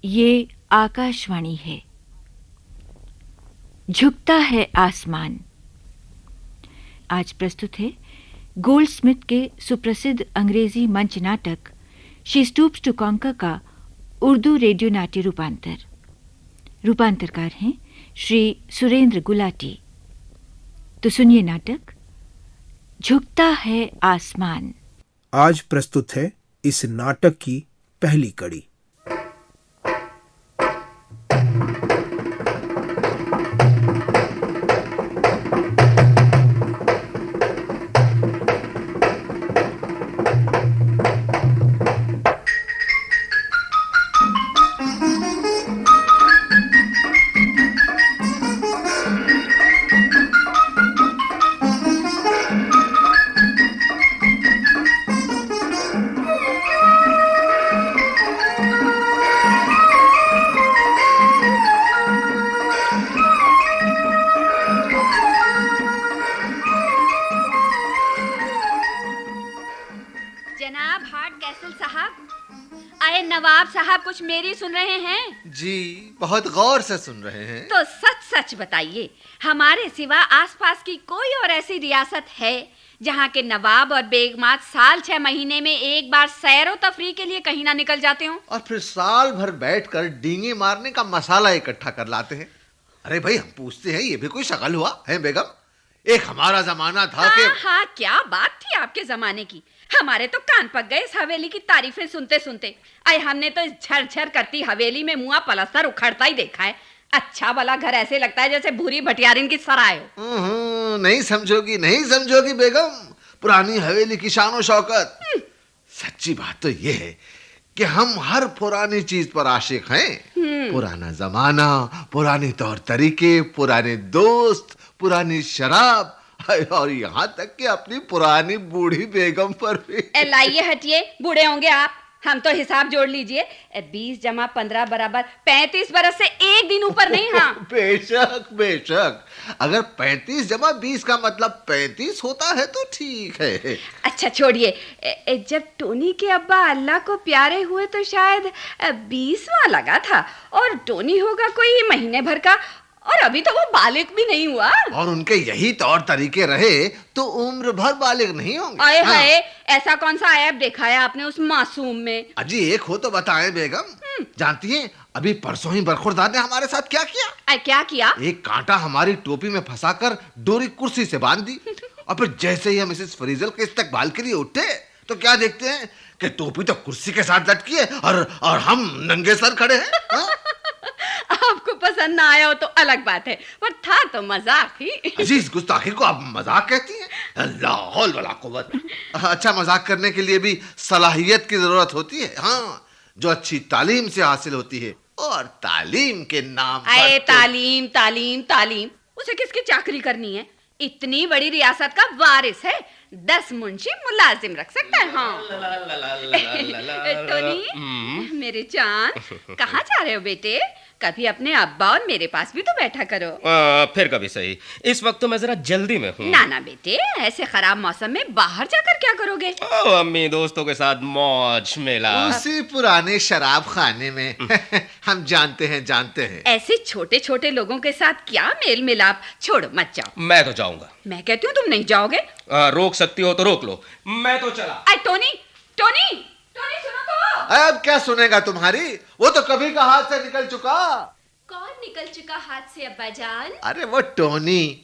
ये आकाशवाणी है। झुकता है आसमान। आज प्रस्तुत है गोल्डस्मिथ के सुप्रसिद्ध अंग्रेजी मंच नाटक शी स्टूप्स टू कॉन्कर का उर्दू रेडियो नाट्य रूपांतरकार हैं श्री सुरेंद्र गुलाटी। तो सुनिए नाटक झुकता है आसमान। आज प्रस्तुत है इस नाटक की पहली कड़ी। जनाब हार्ट कैसल साहब, आए नवाब साहब कुछ मेरी सुन रहे हैं? जी, बहुत गौर से सुन रहे हैं। तो सच सच बताइए, हमारे सिवा आसपास की कोई और ऐसी रियासत है जहाँ के नवाब और बेगमात साल 6 महीने में एक बार सैरो तफरी के लिए कहीं ना निकल जाते हो और फिर साल भर बैठकर डींगे मारने का मसाला इकट्ठा कर लाते हैं? अरे भाई, हम पूछते हैं, ये भी कोई शक्ल हुआ है बेगम? एक हमारा जमाना था कि हाँ, क्या बात थी आपके जमाने की। हमारे तो कान पक गए इस हवेली की तारीफें सुनते सुनते। अरे हमने तो इस झरझर करती हवेली में मुआ पलस्तर उखड़ता ही देखा है। अच्छा वाला घर ऐसे लगता है जैसे भूरी भटियारिन की सराय हो। नहीं समझोगी बेगम पुरानी हवेली की शान शौकत। सच्ची बात तो ये है कि हम हर पुरानी चीज पर आशिक हैं। पुराना जमाना, पुराने तौर तरीके, पुराने दोस्त, पुरानी शराब और यहाँ तक कि अपनी पुरानी बूढ़ी बेगम पर भी। लाइए हटिए, बूढ़े होंगे आप। हम तो हिसाब जोड़ लीजिए, 20 जमा 15 बराबर 35 बरस से एक दिन ऊपर नहीं। हाँ बेशक अगर 35 जमा 20 का मतलब 35 होता है तो ठीक है। अच्छा छोड़िए, जब टोनी के अब्बा अल्लाह को प्यारे हुए तो शायद 20वां लगा था और टोनी होगा कोई महीने भर का, और अभी तो वो बालिग भी नहीं हुआ। और उनके यही तौर तरीके रहे तो उम्र भर बालिग नहीं होंगे। आए हाय, ऐसा कौन सा ऐब देखा है आपने उस मासूम में? अजी एक हो तो बताएं बेगम। जानती हैं अभी परसों ही बरखुरदार ने हमारे साथ क्या किया? क्या किया? एक कांटा हमारी टोपी में फंसाकर डोरी कुर्सी से बांध दी और फिर जैसे ही हम मिसेस फरीजल के इस्तकबाल के लिए उठे तो क्या देखते हैं कि टोपी तो कुर्सी के साथ लटकी है और हम नंगे सर खड़े हैं। आपको पसंद ना आया हो तो अलग बात है, पर था तो मजाक ही। अजीज, गुस्ताखी को आप मजाक कहती हैं? अल्लाह हौल वला कुव्वत। अच्छा, मजाक करने के लिए भी सलाहियत की जरूरत होती है। हाँ, जो अच्छी तालीम से हासिल होती है। और तालीम के नाम पर तालीम उसे किसकी चाकरी करनी है? इतनी बड़ी रियासत का वारिस है, 10 मुंशी मुलाजिम रख सकता है। हाँ टोनी, मेरे जान, कहाँ जा रहे हो बेटे? कभी अपने अब्बा और मेरे पास भी तो बैठा करो। फिर कभी सही, इस वक्त तो मैं जरा जल्दी में हूँ। ना बेटे, ऐसे खराब मौसम में बाहर जाकर क्या करोगे? अम्मी, दोस्तों के साथ मौज मेला उसी पुराने शराब खाने में। हम जानते हैं। ऐसे छोटे छोटे लोगों के साथ क्या मेल मिलाप। छोड़ो, मत जाओ। मैं तो जाऊंगा। मैं कहती हूँ तुम नहीं जाओगे। रोक सकती हो तो रोक लो, मैं तो चला। टोनी सुनो तो। अब क्या सुनेगा तुम्हारी? वो तो कभी का हाथ से निकल चुका। कौन निकल चुका हाथ से अब्बा जान? अरे वो टोनी।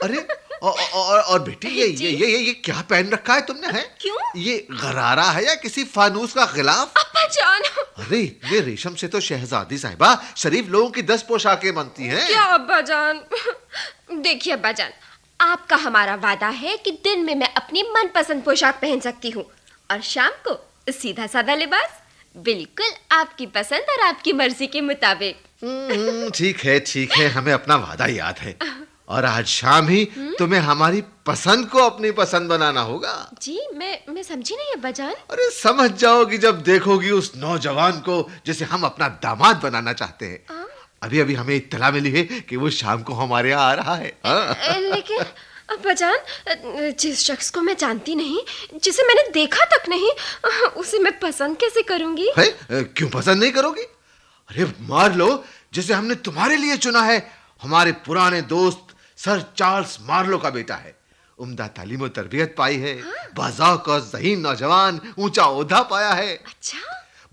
अरे और बेटी, ये क्या पहन रखा है तुमने? है क्यों? ये गरारा है या किसी फानूस का गिलाफ? अब्बा जान, अरे ये रेशम से तो शहजादी साहिबा शरीफ लोगों की 10 पोशाकें बनती हैं। क्या अब्बा जान? देखिए अब्बा जान, आपका हमारा वादा है कि दिन में मैं अपनी मनपसंद पोशाक पहन सकती हूँ और शाम को सीधा साधा लिबास, बिल्कुल आपकी पसंद और आपकी मर्जी के मुताबिक। ठीक है, हमें अपना वादा याद है। और आज शाम ही तुम्हें हमारी पसंद को अपनी पसंद बनाना होगा। जी, मैं समझी नहीं अब्बा जान। अरे समझ जाओगी जब देखोगी उस नौजवान को जिसे हम अपना दामाद बनाना चाहते हैं। अभी अभी हमें इत्तला मिली है कि वो शाम को हमारे यहाँ आ रहा है। लेकिन अब्बा जान, जिस शख्स को मैं जानती नहीं, जिसे मैंने देखा तक नहीं, उसे मैं पसंद कैसे करूंगी? क्यों पसंद नहीं करोगी? अरे मार लो, जैसे हमने तुम्हारे लिए चुना है। हमारे पुराने दोस्त सर चार्ल्स मार्लो का बेटा है। उम्दा तालीम और तरबियत पाई है। बाज़ाक और ज़हीन नौजवान, ऊंचा ओहदा पाया है। अच्छा,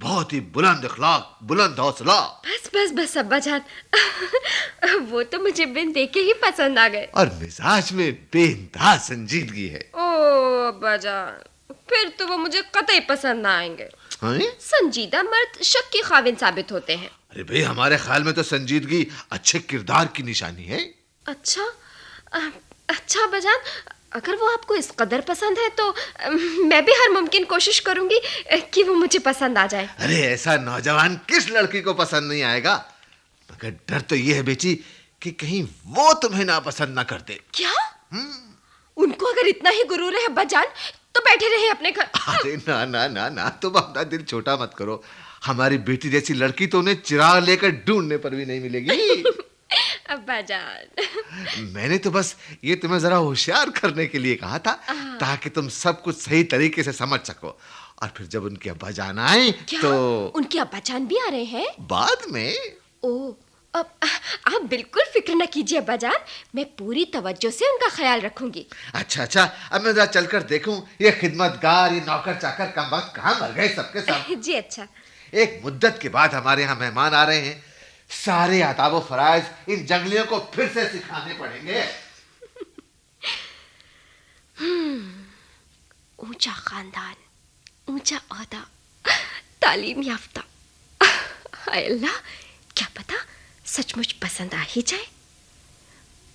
बहुत ही बुलंद अखलाक, बुलंद हौसला। बस बस बस अब्बा जान, वो तो मुझे बिन देखे ही पसंद आ गए। और मिजाज में बेइंतहा संजीदगी है। ओ अब्बा जान, फिर तो वो मुझे कतई पसंद ना आएंगे। हैं? संजीदा मर्द शक के खाविन साबित होते हैं। अरे भाई, हमारे ख्याल में तो संजीदगी अच्छे किरदार की निशानी है। अच्छा, अच्छा अब्बा जान, अगर वो आपको इस कदर पसंद है तो मैं भी हर मुमकिन कोशिश करूंगी कि वो मुझे पसंद आ जाए। अरे ऐसा नौजवान किस लड़की को पसंद नहीं आएगा, मगर डर तो ये है बेटी कि कहीं वो तुम्हें ना पसंद ना करते। क्या? उनको अगर इतना ही गुरूर है अब्बा जान, तो बैठे रहे अपने घर। अरे ना ना ना ना, तुम अपना दिल छोटा मत करो। हमारी बेटी जैसी लड़की तो उन्हें चिराग लेकर ढूंढने पर भी नहीं मिलेगी। अब्बा जान, मैंने तो बस ये तुम्हें जरा होशियार करने के लिए कहा था, ताकि तुम सब कुछ सही तरीके से समझ सको। और फिर जब उनके अब्बा जान आए तो उनके अब्बा जान भी आ रहे हैं बाद में। ओ, अब आप बिल्कुल फिक्र न कीजिए अब्बा जान, मैं पूरी तवज्जो से उनका ख्याल रखूंगी। अच्छा अच्छा, अब मैं जरा चलकर देखूं ये खिदमतगार, ये नौकर चाकर कम वक्त कहाँ मर गए सबके सब। जी अच्छा। एक मुद्दत के बाद हमारे यहाँ मेहमान आ रहे हैं। सारे आदाब फराइज इन जंगलियों को फिर से सिखाने पड़ेंगे। ऊंचा खानदान, ऊंचा ओहदा, तालीम याफ्ता। हाय अल्लाह, क्या पता सचमुच पसंद आ ही जाए।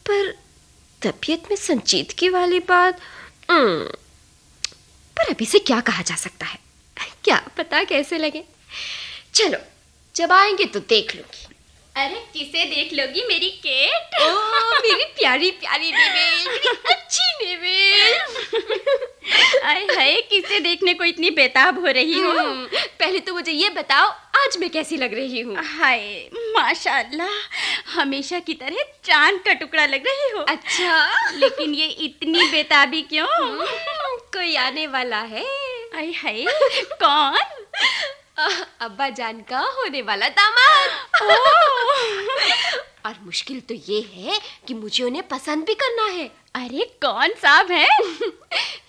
पर तबीयत में संजीदगी वाली बात, पर अभी से क्या कहा जा सकता है, क्या पता कैसे लगे। चलो, जब आएंगे तो देख लूंगी। अरे किसे देख लोगी मेरी केट? ओ मेरी प्यारी प्यारी नेवेल, मेरी अच्छी नेवेल। आय हाय, किसे देखने को इतनी बेताब हो रही हो? पहले तो मुझे ये बताओ, आज मैं कैसी लग रही हूँ? हाय माशाल्लाह, हमेशा की तरह चांद का टुकड़ा लग रही हो। अच्छा, लेकिन ये इतनी बेताबी क्यों? कोई आने वाला है। आय हाय, कौन? अब्बा जान का होने वाला दामाद। और मुश्किल तो ये है कि मुझे उन्हें पसंद भी करना है। अरे कौन साहब है?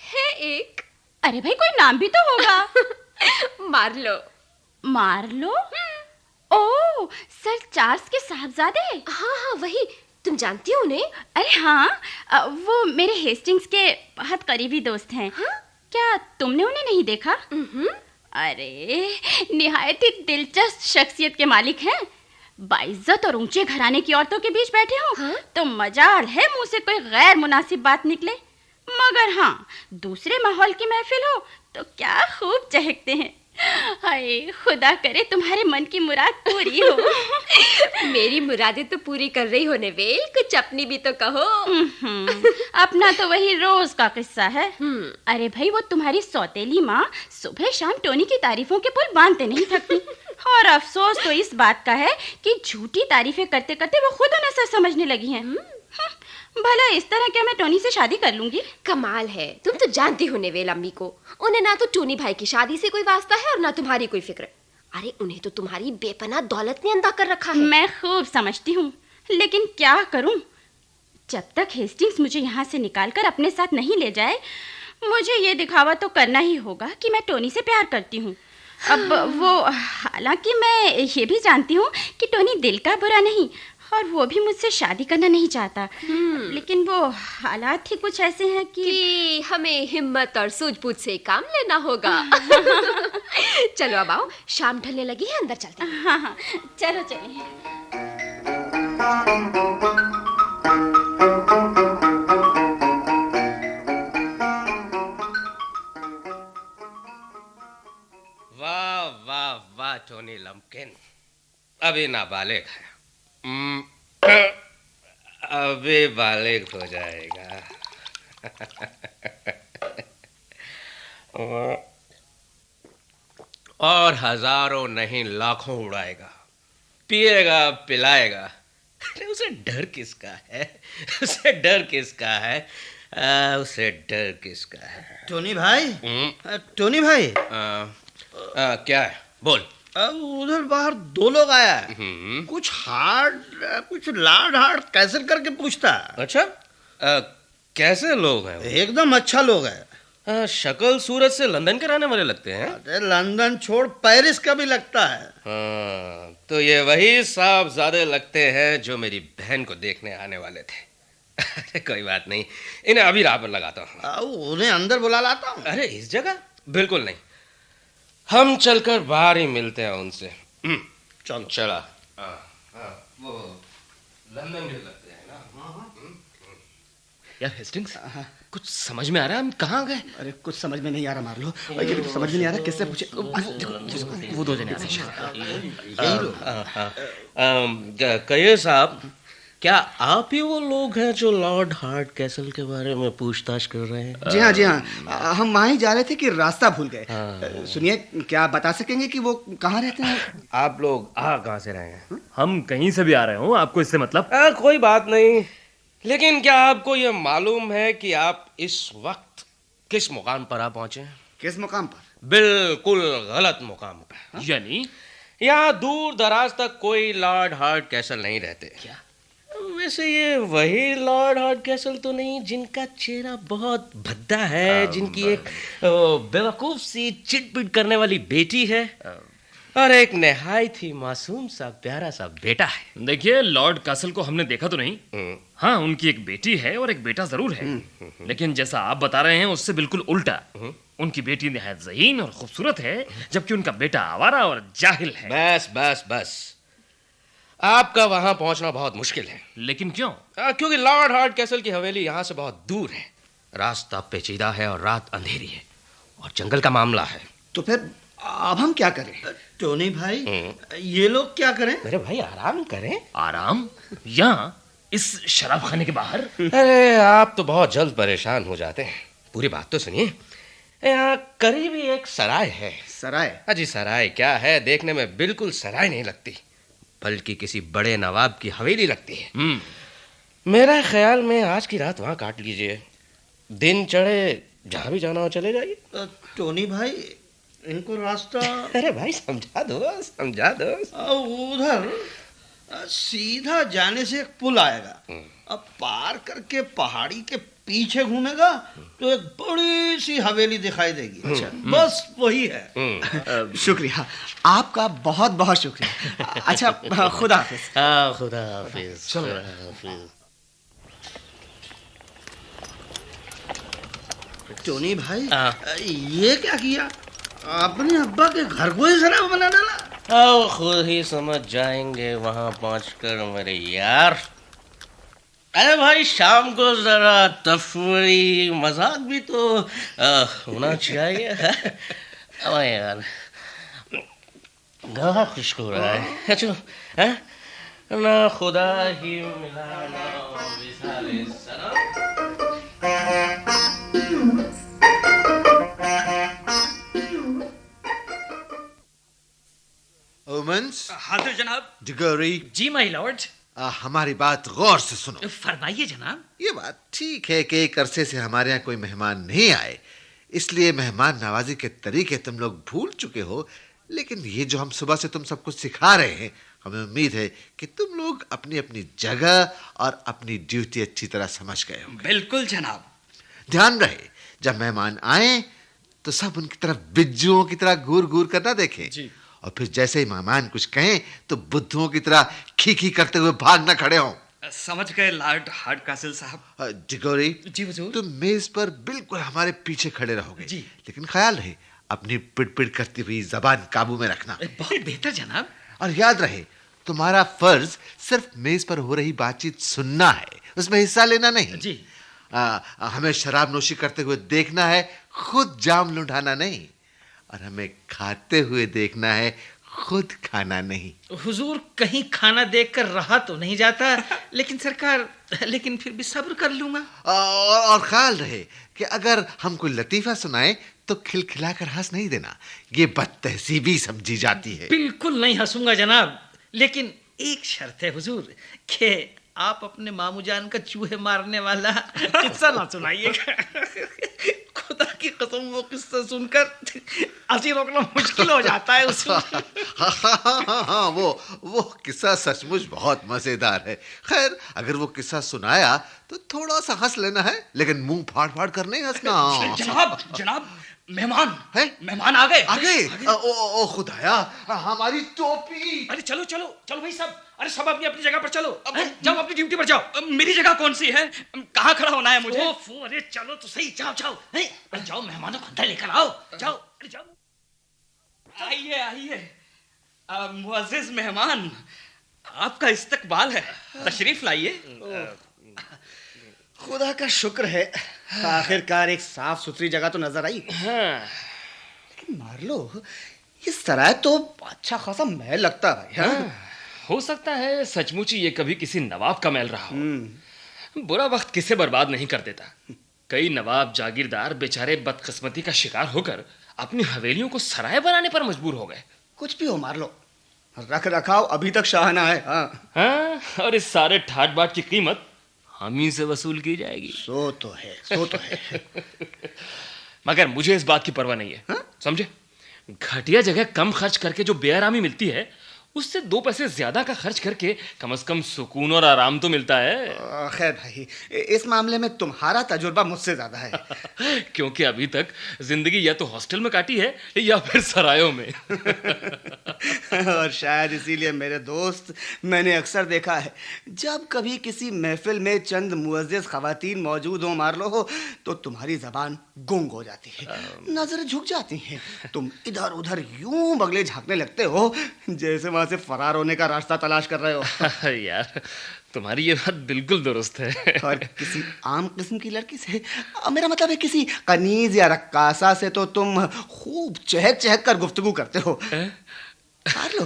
है एक। अरे भाई, कोई नाम भी तो होगा। मार लो। मार लो? ओह, सर चार्ल्स के साहबजादे? हाँ हाँ वही, तुम जानती हो उन्हें? अरे हाँ, वो मेरे हेस्टिंग्स के बहुत करीबी दोस्त हैं। हाँ? क्या तुमने उन्हें नहीं देखा? अरे निहायत ही दिलचस्प शख्सियत के मालिक हैं। बाइज्जत और ऊंचे घराने की औरतों के बीच बैठे हो। हाँ? तो मजाल है मुंह से कोई गैर मुनासिब बात निकले। मगर हाँ, दूसरे माहौल की महफिल हो तो क्या खूब चहकते हैं। हाय, खुदा करे तुम्हारे मन की मुराद पूरी हो। मेरी मुरादें तो पूरी कर रही हो नेवेल, कुछ अपनी भी तो कहो। अपना तो वही रोज का किस्सा है। अरे भाई, वो तुम्हारी सौतेली माँ सुबह शाम टोनी की तारीफों के पुल बांधते नहीं थकती। और अफसोस तो इस बात का है कि झूठी तारीफें करते करते वो खुद उन्हें सच समझने लगी हैं। भला इस तरह क्या मैं टोनी से शादी कर लूंगी? कमाल है, तुम तो जानती हो नेवेल अम्मी को। उन्हें ना तो टोनी भाई की शादी से कोई वास्ता है और ना तुम्हारी कोई फिक्र। अरे उन्हें तो तुम्हारी बेपनाह दौलत ने अंधा कर रखा है। मैं खूब समझती हूँ, लेकिन क्या करूँ? जब तक हेस्टिंग्स मुझे यहाँ से निकालकर अपने साथ नहीं ले जाए, मुझे ये दिखावा तो करना ही होगा कि मैं टोनी से प्यार करती हूँ। अब वो, हालांकि मैं ये भी जानती हूँ कि टोनी दिल का बुरा नहीं और वो भी मुझसे शादी करना नहीं चाहता। लेकिन वो हालात ही कुछ ऐसे हैं कि हमें हिम्मत और सूझबूझ से काम लेना होगा। चलो अब आओ, शाम ढलने लगी है, अंदर चलते हैं। हाँ हाँ, चलो चलिए। वाह वाह वाह टोनी लम्पकिन, अभी नाबालिग है, अभी बालिग हो जाएगा। और हजारों नहीं लाखों उड़ाएगा, पिएगा पिलाएगा। अरे उसे डर किसका है? उसे डर किसका है? उसे डर किसका है? टोनी भाई, टोनी भाई, क्या है? बोल। उधर बाहर 2 लोग आया है। कुछ लाड हार्ड कैसल करके पूछता है। अच्छा, कैसे लोग हैं वो? एकदम अच्छा लोग है। शक्ल सूरत से लंदन के रहने वाले लगते हैं। अरे लंदन छोड़ पेरिस का भी लगता है। हाँ, तो ये वही साहबजादे लगते हैं जो मेरी बहन को देखने आने वाले थे। अरे कोई बात नहीं, इन्हें अभी राह पर लगाता हूँ। उन्हें अंदर बुला लाता हूँ। अरे इस जगह बिल्कुल नहीं, हम चलकर बाहर ही मिलते हैं उनसे। चलो चला। वो लंदन के लगते हैं ना। यार हेस्टिंग्स, कुछ समझ में आ रहा है हम कहाँ गए? अरे कुछ समझ में नहीं आ रहा मार्लो, ये भी तो समझ में नहीं आ रहा किससे पूछे। वो 2 जने कहिए साहब, क्या आप ही वो लोग हैं जो लॉर्ड हार्ड कैसल के बारे में पूछताछ कर रहे हैं? जी हाँ, हम वहाँ ही जा रहे थे कि रास्ता भूल गए। सुनिए, क्या आप बता सकेंगे कि वो कहाँ रहते हैं? आप लोग कहाँ से रहे हैं? हम कहीं से भी आ रहे हो, आपको इससे मतलब? कोई बात नहीं, लेकिन क्या आपको ये मालूम है कि आप इस वक्त किस मुकाम पर आ पहुंचे हैं? किस मुकाम पर? बिल्कुल गलत मुकाम पर। यानी यहाँ दूर दराज तक कोई लॉर्ड हार्ड कैसल नहीं रहते। क्या? वैसे ये वही लॉर्ड हार्ड कैसल तो नहीं जिनका चेहरा बहुत भद्दा है, जिनकी एक बेवकूफ सी चिटपिट करने वाली बेटी है और एक नहायत ही मासूम सा प्यारा सा बेटा है। देखिए, लॉर्ड कासल को हमने देखा तो नहीं। हाँ, उनकी एक बेटी है और एक बेटा जरूर है, लेकिन जैसा आप बता रहे हैं उससे बिल्कुल उल्टा। उनकी बेटी निहायत ज़हीन और खूबसूरत है, जबकि उनका बेटा आवारा और जाहिल है। बस बस बस, आपका वहां पहुंचना बहुत मुश्किल है। लेकिन क्यों? क्योंकि लॉर्ड हार्ड कैसल की हवेली यहाँ से बहुत दूर है, रास्ता पेचीदा है और रात अंधेरी है और जंगल का मामला है। तो फिर अब हम क्या करें? टोनी भाई, ये लोग क्या करें? मेरे भाई आराम करें। आराम? यहाँ इस शराब खाने के बाहर? अरे आप तो बहुत जल्द परेशान हो जाते हैं, पूरी बात तो सुनिए। यहाँ करीब ही एक सराय है। सराय? अजी सराय क्या है, देखने में बिल्कुल सराय नहीं लगती, बल्कि किसी बड़े नवाब की हवेली लगती है। मेरा ख्याल में आज की रात वहाँ काट लीजिए, दिन चढ़े जहाँ भी जाना हो चले जाइए। टोनी भाई, इनको रास्ता अरे भाई समझा दो समझा दो। उधर सीधा जाने से एक पुल आएगा, अब पार करके पहाड़ी के पीछे घूमेगा तो एक बड़ी सी हवेली दिखाई देगी। अच्छा, बस वही है। शुक्रिया, आपका बहुत बहुत शुक्रिया। अच्छा, खुदा हाफिज। खुदा हाफिज। टोनी भाई, ये क्या किया? अपने अब्बा के घर को ही शराब बना डाला। आओ खुद ही समझ जाएंगे वहां पहुंचकर मेरे यार। अरे भाई, शाम को जरा तफरी मजाक भी तो होना चाहिए। अब यार गला खुश्क हो रहा है। अच्छा है ना, खुदा ही मिला ना विसाले सनम। ओमन्स, हाजिर जनाब। डिगोरी, जी माय लॉर्ड। हमारी बात गौर से सुनो। फरमाइए जनाब। ये बात ठीक है कि एक अरसे से हमारे यहाँ कोई मेहमान नहीं आए, इसलिए मेहमान नवाजी के तरीके तुम लोग भूल चुके हो। लेकिन ये जो हम सुबह से तुम सबको सिखा रहे हैं, हमें उम्मीद है कि तुम लोग अपनी अपनी जगह और अपनी ड्यूटी अच्छी तरह समझ गए हो। बिल्कुल जनाब। ध्यान रहे, जब मेहमान आए तो सब उनकी तरफ बिज्जुओं की तरह घूर घूर कर ना देखें जी। और फिर जैसे ही मेहमान कुछ कहें तो बुद्धुओं की तरह खी करते हुए भाग ना खड़े हों। समझ गए लॉर्ड हार्ड कासिल साहब। डिगोरी जी हुजूर। तुम मेज पर बिल्कुल हमारे पीछे खड़े रहोगे जी। लेकिन ख्याल रहे, अपनी पिट करती हुई जबान काबू में रखना। बहुत बेहतर जनाब। और याद रहे, तुम्हारा फर्ज सिर्फ मेज पर हो रही बातचीत सुनना है, उसमें हिस्सा लेना नहीं जी। हमें शराब नोशी करते हुए देखना है, खुद जाम लुढ़ाना नहीं। और हमें खाते हुए देखना है, खुद खाना नहीं। हुजूर, कहीं खाना देखकर रहा तो नहीं जाता, लेकिन सरकार, लेकिन फिर भी सब्र कर लूंगा। और ख्याल रहे कि अगर हम कोई लतीफा सुनाए तो खिलखिलाकर हंस नहीं देना, ये बदतहसीबी समझी जाती है। बिल्कुल नहीं हंसूंगा जनाब, लेकिन एक शर्त है हुजूर कि आप अपने मामू जान का चूहे मारने वाला किस्सा ना सुनाइएगा। खुदा की कसम वो किस्सा सुनकर हंसी रोकना मुश्किल हो जाता है उसमें। हाँ, वो किस्सा सचमुच बहुत मजेदार है। खैर, अगर वो किस्सा सुनाया तो थोड़ा सा हंस लेना है, लेकिन मुंह फाड़ फाड़ कर नहीं हंसना। जनाब मेहमान है? मेहमान आ गए। आ गए? ओ खुदाया, हमारी टोपी। अरे चलो चलो चलो भाई सब, अरे सब अपनी अपनी जगह पर चलो। जाओ अपनी ड्यूटी पर जाओ। मेरी जगह कौन सी है? कहाँ खड़ा होना है मुझे? अरे चलो तो सही, जाओ जाओ। अरे जाओ, मेहमानों को अंदर लेकर आओ। जाओ, अरे जाओ। आइए आइए मुअज़्ज़िज़ मेहमान, आपका इस्तकबाल है, तशरीफ लाइए। खुदा का शुक्र है, आखिरकार एक साफ सुथरी जगह तो नजर आई। लेकिन मार्लो, ये सराय तो अच्छा खासा महल लगता है। हाँ? हो सकता है सचमुच ही ये कभी किसी नवाब का महल रहा हो। बुरा वक्त किसे बर्बाद नहीं कर देता। कई नवाब जागीरदार बेचारे बदकिस्मती का शिकार होकर अपनी हवेलियों को सराय बनाने पर मजबूर हो गए। कुछ भी हो मार्लो, रख रखाव अभी तक शाहाना है। हाँ, और इस सारे ठाट बाट की कीमत हम ही से वसूल की जाएगी। सो तो है। मगर मुझे इस बात की परवाह नहीं है। समझे, घटिया जगह कम खर्च करके जो बेआरामी मिलती है, उससे 2 पैसे ज्यादा का खर्च करके कम से कम सुकून और आराम तो मिलता है। खैर भाई, इस मामले में तुम्हारा तजुर्बा मुझसे ज्यादा है। क्योंकि अभी तक जिंदगी या तो हॉस्टल में काटी है या फिर सरायों में। और शायद इसीलिए मेरे दोस्त, मैंने अक्सर देखा है, जब कभी किसी महफिल में चंद मुअज़्ज़िज़ ख़वातीन मौजूद हो मार्लो हो, तो तुम्हारी जबान गुंग हो जाती है, नजरें झुक जाती हैं, तुम इधर उधर यूं बगले झांकने लगते हो जैसे वहां से फरार होने का रास्ता तलाश कर रहे हो। यार, तुम्हारी ये बात बिल्कुल दुरुस्त है। और किसी आम किस्म की लड़की से, मेरा मतलब है किसी कनीज या रक्कासा से तो तुम खूब चहक चहक कर गुफ्तगू करते हो। मार्लो,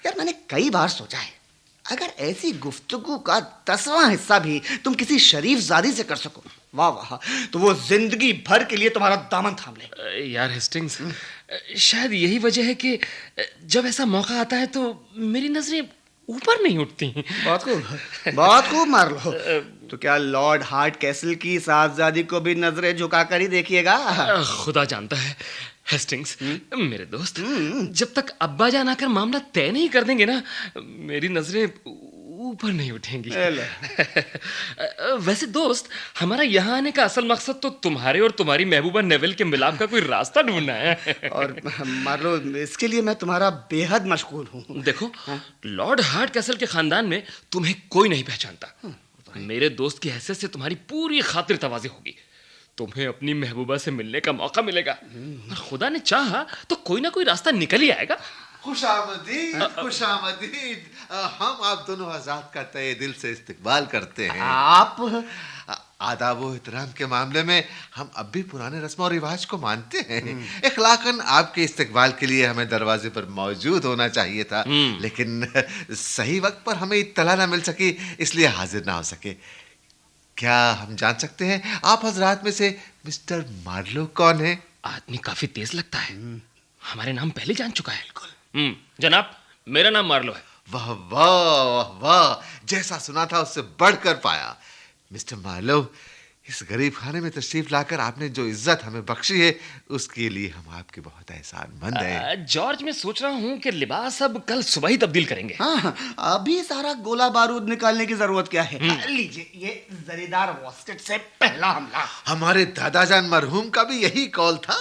यार मैंने कई बार सोचा है, अगर ऐसी गुफ्तगू का 10वां हिस्सा भी तुम किसी शरीफ ज़ादी से कर सको, वाह वाह, तो वो जिंदगी भर के लिए तुम्हारा दामन थाम ले। यार हेस्टिंग्स, शायद यही वजह है कि जब ऐसा मौका आता है तो मेरी नजरें ऊपर नहीं उठती। बहुत खूब मार्लो। तो क्या लॉर्ड हार्ट कैसल की साहबजादी को भी नजरें झुका कर ही देखिएगा? खुदा जानता है हेस्टिंग्स, मेरे दोस्त, जब तक अब्बा जान आकर मामला तय नहीं कर देंगे ना, मेरी नजरें ऊपर नहीं उठेंगी। वैसे दोस्त, हमारा यहाँ आने का असल मकसद तो तुम्हारे और तुम्हारी महबूबा नेविल के मिलाप का कोई रास्ता ढूंढना है। और मार्लो, इसके लिए मैं तुम्हारा बेहद मशगूल हूँ। देखो, लॉर्ड हार्ट कैसल के खानदान में तुम्हें कोई नहीं पहचानता। मेरे दोस्त की हैसियत से तुम्हारी पूरी खातिर तवाज़ी होगी। तुम्हें अपनी महबूबा से मिलने का मौका मिलेगा, और खुदा ने चाहा तो कोई ना कोई रास्ता निकल ही आएगा। खुशामदीद, खुशामदीद। हम आप दोनों हज़रात का तहे दिल से इस्तकबाल करते हैं। आप आदाब व एहतराम के मामले में हम अब भी पुराने रस्म और रिवाज को मानते हैं। इखलाकन आपके इस्तकबाल के लिए हमें दरवाजे पर मौजूद होना चाहिए था, लेकिन सही वक्त पर हमें इत्तला ना मिल सकी, इसलिए हाजिर ना हो सके। क्या हम जान सकते हैं आप हजरात में से मिस्टर मार्लो कौन है? आदमी काफी तेज लगता है, हमारे नाम पहले जान चुका है। जनाब, मेरा नाम मार्लो है। वाह वाह वाह वाह, जैसा सुना था उससे बढ़कर पाया। मिस्टर मार्लो, इस गरीब खाने में तशरीफ लाकर आपने जो इज्जत हमें बख्शी है, उसके लिए हम आपके बहुत एहसानमंद हैं। जॉर्ज, मैं सोच रहा हूँ कि लिबास अब कल सुबह ही तब्दील करेंगे। हाँ, अभी सारा गोला बारूद निकालने की जरूरत क्या है? लीजिए, ये जरीदार वॉस्टेड से पहला हमला। हमारे दादाजान मरहूम का भी यही कौल था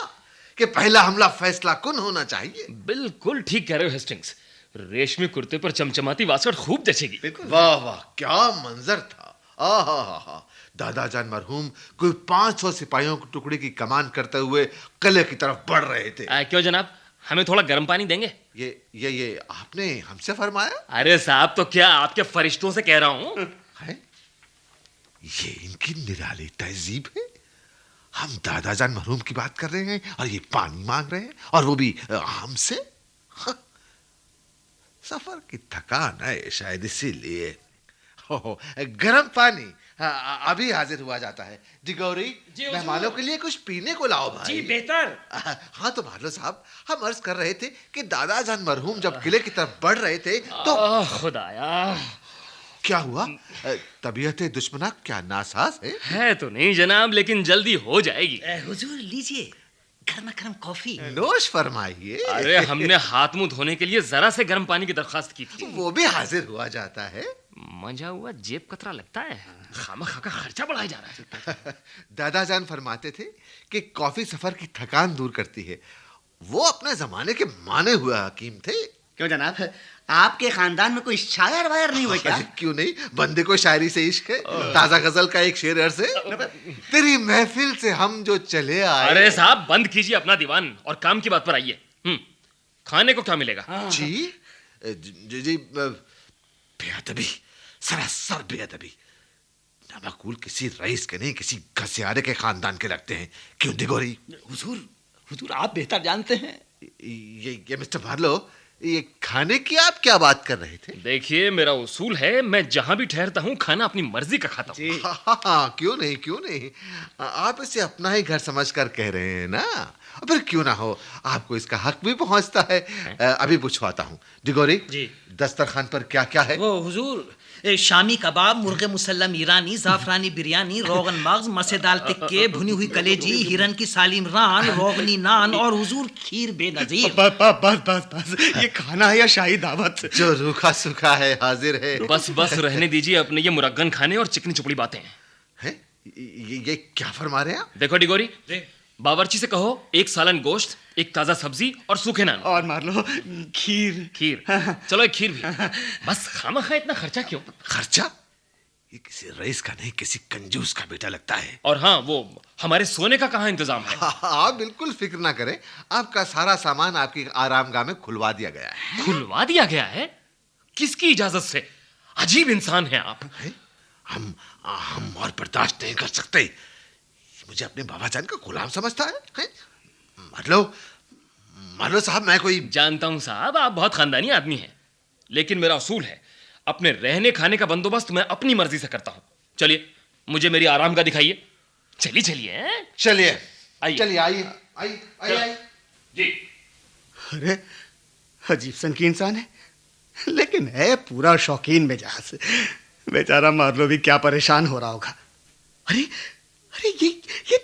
कि पहला हमला फैसला कुन होना चाहिए। बिल्कुल ठीक कह रहे हो हेस्टिंग्स, रेशमी कुर्ते पर चमचमाती वासट खूब जचेगी। वाह वाह, क्या मंजर था। आहा, दादाजान मरहूम कोई 500 सिपाहियों की टुकड़ी की कमान करते हुए किले की तरफ बढ़ रहे थे। क्यों जनाब, हमें थोड़ा गर्म पानी देंगे? ये आपने हमसे फरमाया? अरे साहब, तो क्या आपके फरिश्तों से कह रहा हूँ। ये इनकी निराली तहजीब है। हम दादाजान मरहूम की बात कर रहे हैं और ये पानी मांग रहे हैं, और वो भी हमसे। सफर की थकान है शायद, इसीलिए। गरम पानी अभी हाजिर हुआ जाता है। जी गौरी, मेहमानों के लिए कुछ पीने को लाओ भाई। जी बेहतर। हाँ तो मार्लो साहब, हम अर्ज कर रहे थे कि दादाजान मरहूम जब किले की तरफ बढ़ रहे थे तो खुदाया, क्या हुआ? तबीयत दुश्मना क्या नासाज है तो नहीं जनाब, लेकिन जल्दी हो जाएगी। हुजूर लीजिए गर्मा गर्म कॉफी। नोश फरमाइए। अरे हमने हाथ मुंह धोने के लिए जरा से गर्म पानी की दरखास्त की थी। वो भी हाजिर हुआ जाता है। मजा हुआ जेब कतरा लगता है, खामा का खर्चा बढ़ाया जा रहा है। दादाजान फरमाते थे कि कॉफी सफर की थकान दूर करती है। वो अपने जमाने के माने हुए हकीम थे। क्यों जनाब, आपके खानदान में कोई शायर वायर नहीं हुए क्या? क्यों नहीं, बंदे को शायरी से इश्क है। ताजा गजल का एक शेर से, तेरी महफिल से हम जो चले आए। अरे साहब बंद कीजिए अपना दीवान और काम की बात पर आइए। खाने को क्या मिलेगा? जी जी जी, बेअदबी, सरासर बेअदबी। नमकूल किसी रईस के नहीं, किसी घसियारे के खानदान के लगते हैं। क्यों दिगोरी? हुजूर आप बेहतर जानते हैं। ये मिस्टर मार्लो, ये खाने की आप क्या बात कर रहे थे? देखिए मेरा उसूल है, मैं जहां भी ठहरता हूँ खाना अपनी मर्जी का खाता हूँ। हाँ, क्यों नहीं क्यों नहीं। आप इसे अपना ही घर समझकर कह रहे हैं ना। फिर क्यों ना हो, आपको इसका हक भी पहुंचता है। अभी पूछवाता हूँ। डिगोरी जी, दस्तरखान पर क्या क्या है? वो हुजूर शामी कबाब, मुर्गे मुसल्लम ईरानी, जाफरानी बिरयानी, रोगन मग्ज, मसे दाल टिक्के, भुनी हुई कलेजी, हिरन की सालिम रान, रोगनी नान और हुजूर खीर बेनजीर। बस ये खाना है या शाही दावत? जो रूखा सूखा है हाजिर है। बस रहने दीजिए अपने ये मुरग्गन खाने और चिकनी चुपड़ी बातें हैं। ये क्या फरमा रहे हैं आप? देखो डिगोरी, बावर्ची से कहो एक सालन गोश्त, एक ताजा सब्जी और सूखे नान। और मार लो खीर। चलो एक खीर भी। बस खामखा इतना खर्चा क्यों? खर्चा? ये किसी रईस का नहीं, किसी कंजूस का बेटा लगता है। और हाँ, वो हमारे सोने का कहाँ इंतजाम है? आप बिल्कुल फिक्र ना करें, आपका सारा सामान आपकी आरामगाह में खुलवा दिया गया है। खुलवा दिया गया है? किसकी इजाजत से? अजीब इंसान है आप। हम और बर्दाश्त नहीं कर सकते। मुझे अपने बाबा जान का गुलाम समझता है? मार लो साहब, मैं कोई... जानता हूं साहब, आप बहुत खानदानी आदमी हैं, लेकिन मेरा उसूल है अपने रहने खाने का बंदोबस्त मैं अपनी मर्जी से करता हूं। चलिए मुझे मेरी आरामगाह दिखाइए। चलिए आइए जी। अरे अजीब सन की इंसान है, लेकिन है पूरा शौकीन मिजाज। बेचारा मार्लो भी क्या परेशान हो रहा होगा। अरे ये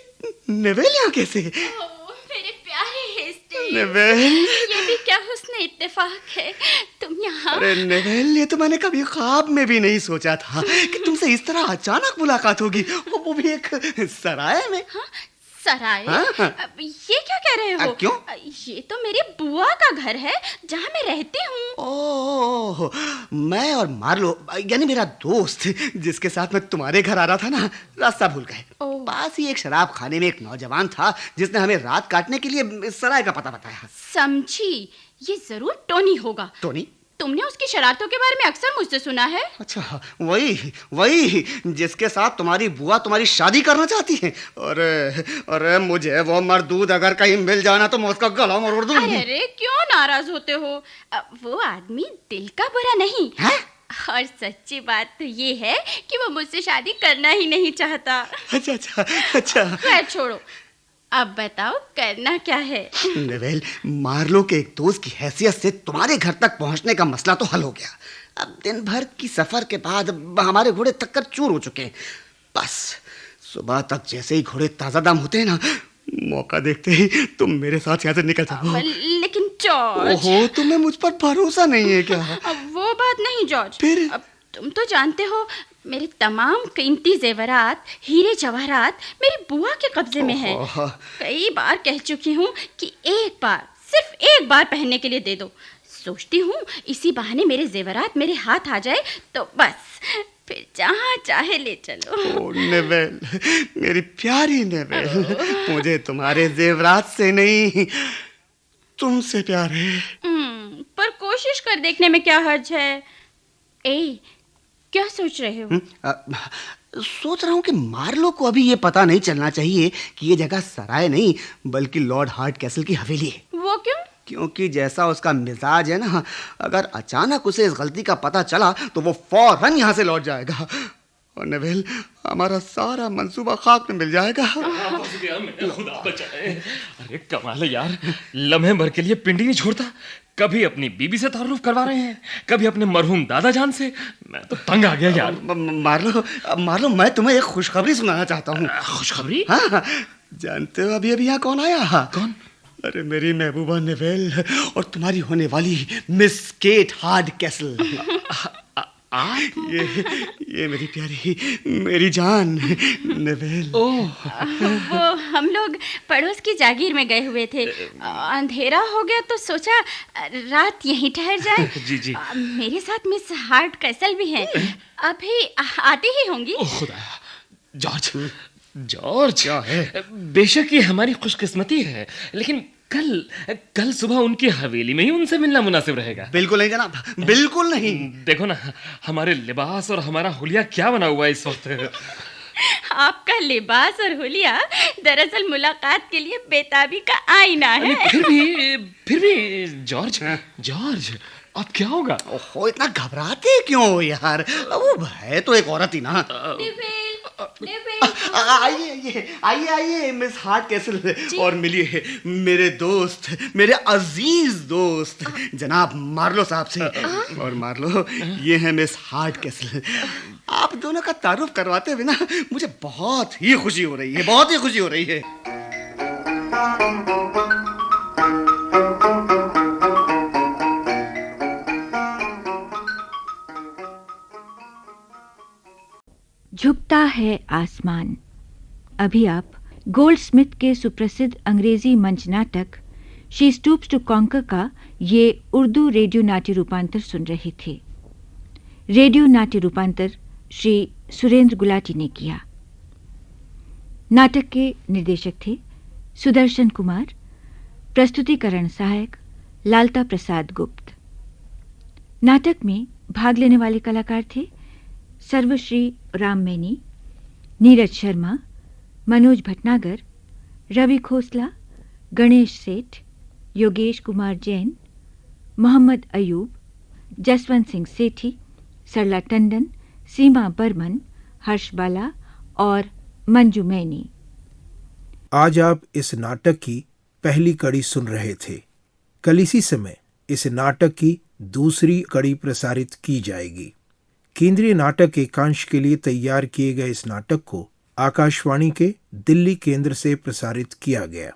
नेवेल यहाँ कैसे? मेरे प्यारे हेस्टी, नेवेल, ये भी क्या हुस्न इत्तेफाक है, तुम यहाँ। अरे नेवेल, ये तो मैंने कभी ख्वाब में भी नहीं सोचा था कि तुमसे इस तरह अचानक मुलाकात होगी, वो भी एक सराय में। हाँ, सराय? हाँ। ये क्या कह रहे हो? क्यों? ये तो मेरी बुआ का घर है जहाँ मैं रहती हूँ। ओह, मैं और मार्लो यानी मेरा दोस्त जिसके साथ मैं तुम्हारे घर आ रहा था ना, रास्ता भूल गए। पास ही एक शराब खाने में एक नौजवान था जिसने हमें रात काटने के लिए सराय का पता बताया। समझी, ये जरूर टोनी होगा। टोनी? तुमने उसकी शरारतों के बारे में अक्सर मुझसे सुना है। अच्छा, वही जिसके साथ तुम्हारी बुआ तुम्हारी शादी करना चाहती है। अरे मुझे वो मर्दूद अगर कहीं मिल जाना तो मैं उसका गला मरोड़ दूं। अरे क्यों नाराज होते हो? वो आदमी दिल का बुरा नहीं है? और सच्ची बात तो ये है कि वो मुझसे शादी करना ही नहीं चाहता। अच्छा। खैर छोड़ो, अब बताओ करना क्या है? नेवेल, मार्लो के एक दोस्त की हैसियत से तुम्हारे घर तक पहुंचने का मसला तो हल हो गया। अब दिन भर की सफर के बाद हमारे घोड़े थक चूर हो चुके हैं। बस सुबह तक जैसे ही घोड़े ताजा दाम होते हैं ना, मौका देखते ही तुम मेरे साथ यहाँ से निकल जाओ। लेकिन जॉर्ज, ओहो, तुम्हें मुझ पर भरोसा नहीं है क्या? वो बात नहीं जॉर्ज। फिर अब तुम तो जानते हो मेरे तमाम कीमती जेवरात, हीरे जवाहरात मेरी बुआ के कब्जे में है। कई बार कह चुकी हूँ कि सिर्फ एक बार पहनने के लिए दे दो। सोचती हूँ इसी बहाने मेरे जेवरात मेरे हाथ आ जाए तो बस फिर जहाँ चाहे ले चलो। नेवेल, मेरी प्यारी नेवेल, मुझे तुम्हारे जेवरात से नहीं तुमसे प्यार है। पर कोशिश कर देखने में क्या हर्ज है? क्या सोच रहे हो? सोच रहा हूँ कि मार्लो को अभी ये पता नहीं चलना चाहिए कि ये जगह सराय नहीं बल्कि लॉर्ड हार्ड कैसल की हवेली है। वो क्यों? क्योंकि जैसा उसका मिजाज है ना, अगर अचानक उसे इस गलती का पता चला तो वो फौरन यहाँ से लौट जाएगा और नेवेल, हमारा सारा मंसूबा खाक में मिल जाएगा। खुदा बचाए। अरे कमाल है यार, लम्हे भर के लिए पिंडी नहीं छोड़ता, कभी अपनी बीबी से तारुफ करवा रहे हैं, कभी अपने मरहूम दादा जान से। मैं तो तंग आ गया यार। मार्लो, मैं तुम्हें एक खुशखबरी सुनाना चाहता हूँ। खुशखबरी? हाँ, जानते हो अभी अभी यहाँ कौन आया? कौन? अरे मेरी महबूबा नेवेल और तुम्हारी होने वाली मिस केट हार्ड कैसल। ये मेरी प्यारी, मेरी जान नेवेल। वो हम लोग पड़ोस की जागीर में गए हुए थे, अंधेरा हो गया तो सोचा रात यहीं ठहर जाए। जी जी। मेरे साथ मिस हार्ड कैसल भी हैं, अभी आती ही होंगी। ओह खुदा, जॉर्ज क्या है? बेशक ये हमारी खुशकिस्मती है, लेकिन कल सुबह उनकी हवेली में ही उनसे मिलना मुनासिब रहेगा। बिल्कुल नहीं जनाब, बिल्कुल नहीं। देखो ना, हमारे लिबास और हमारा हुलिया क्या बना हुआ है इस वक्त। आपका लिबास और हुलिया दरअसल मुलाकात के लिए बेताबी का आईना है। फिर भी जॉर्ज अब क्या होगा? ओहो, इतना घबराते क्यों हो यार? वो है तो एक औरत ही ना। आइए मिस हार्ड कैसल और मिलिए मेरे दोस्त, मेरे अजीज दोस्त जनाब मार्लो साहब से। और मार्लो, ये है मिस हार्ड कैसल। आप दोनों का तारुफ करवाते हुए ना मुझे बहुत ही खुशी हो रही है, बहुत ही खुशी हो रही है। झुकता है आसमान। अभी आप गोल्डस्मिथ के सुप्रसिद्ध अंग्रेजी मंच नाटक शी स्टूप्स टू कॉन्कर का ये उर्दू रेडियो नाट्य रूपांतर सुन रहे थे। रेडियो नाट्य रूपांतर श्री सुरेंद्र गुलाटी ने किया। नाटक के निर्देशक थे सुदर्शन कुमार, प्रस्तुतिकरण सहायक लालता प्रसाद गुप्त। नाटक में भाग लेने वाले कलाकार थे सर्वश्री राम मैनी, नीरज शर्मा, मनोज भटनागर, रवि खोसला, गणेश सेठ, योगेश कुमार जैन, मोहम्मद अयूब, जसवंत सिंह सेठी, सरला टंडन, सीमा बर्मन, हर्ष बाला और मंजू मैनी। आज आप इस नाटक की पहली कड़ी सुन रहे थे। कल इसी समय इस नाटक की दूसरी कड़ी प्रसारित की जाएगी। केंद्रीय नाटक एकांश के लिए तैयार किए गए इस नाटक को आकाशवाणी के दिल्ली केंद्र से प्रसारित किया गया।